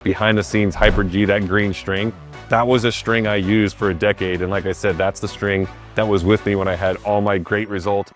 Behind the scenes Hyper G, that green string, that was a string I used for a decade. And like I said, that's the string that was with me when I had all my great results.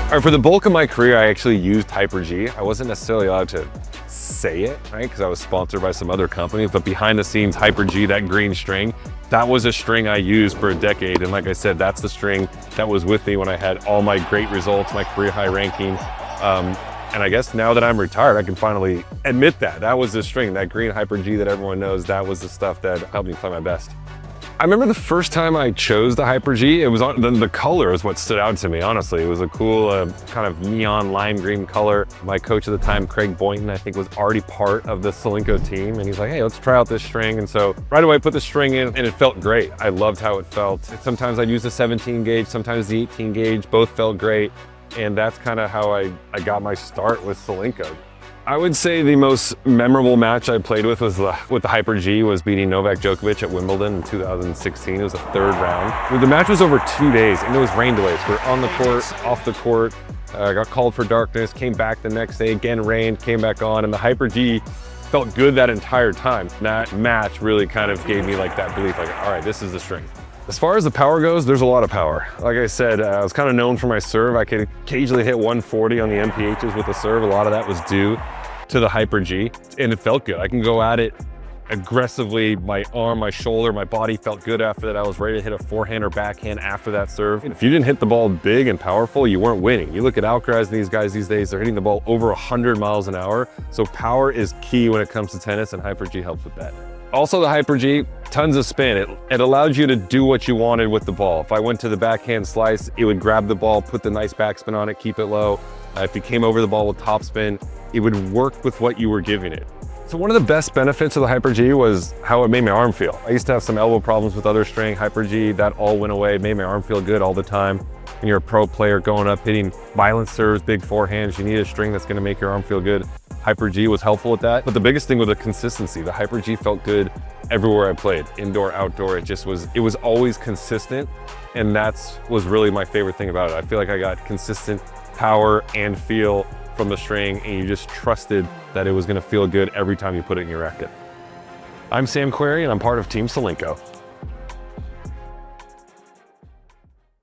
All right, for the bulk of my career, I actually used Hyper G. I wasn't necessarily allowed to say it, right? Because I was sponsored by some other companies, but behind the scenes, Hyper G, that green string, that was a string I used for a decade. And like I said, that's the string that was with me when I had all my great results, my career high ranking. And I guess now that I'm retired, I can finally admit that. That was the string, that green Hyper G that everyone knows, that was the stuff that helped me play my best. I remember the first time I chose the Hyper G, it was on the color is what stood out to me, honestly. It was a cool kind of neon lime green color. My coach at the time, Craig Boynton, I think was already part of the Solinco team. And he's like, hey, let's try out this string. And so right away I put the string in and it felt great. I loved how it felt. Sometimes I'd use the 17 gauge, sometimes the 18 gauge, both felt great. And that's kind of how I got my start with Solinco. I would say the most memorable match I played with was with the Hyper G was beating Novak Djokovic at Wimbledon in 2016. It was the third round. The match was over 2 days and it was rain delays. We were on the court, off the court, got called for darkness, came back the next day, again rained, came back on, and the Hyper G felt good that entire time. That match really kind of gave me like that belief, like, all right, this is the string. As far as the power goes, there's a lot of power. Like I said, I was kind of known for my serve. I could occasionally hit 140 on the MPHs with the serve. A lot of that was due to the Hyper G, and it felt good. I can go at it aggressively. My arm, my shoulder, my body felt good after that. I was ready to hit a forehand or backhand after that serve. If you didn't hit the ball big and powerful, you weren't winning. You look at Alcaraz and these guys these days, they're hitting the ball over 100 miles an hour. So power is key when it comes to tennis, and Hyper G helps with that. Also the Hyper G, tons of spin. It allowed you to do what you wanted with the ball. If I went to the backhand slice, it would grab the ball, put the nice backspin on it, keep it low. If you came over the ball with topspin, it would work with what you were giving it. So one of the best benefits of the Hyper G was how it made my arm feel. I used to have some elbow problems with other string. Hyper G, that all went away. It made my arm feel good all the time. When you're a pro player going up, hitting violent serves, big forehands, you need a string that's gonna make your arm feel good. Hyper G was helpful with that. But the biggest thing was the consistency. The Hyper G felt good everywhere I played, indoor, outdoor. It was always consistent. And that was really my favorite thing about it. I feel like I got consistent power and feel from the string, and you just trusted that it was gonna feel good every time you put it in your racket. I'm Sam Querrey, and I'm part of Team Solinco.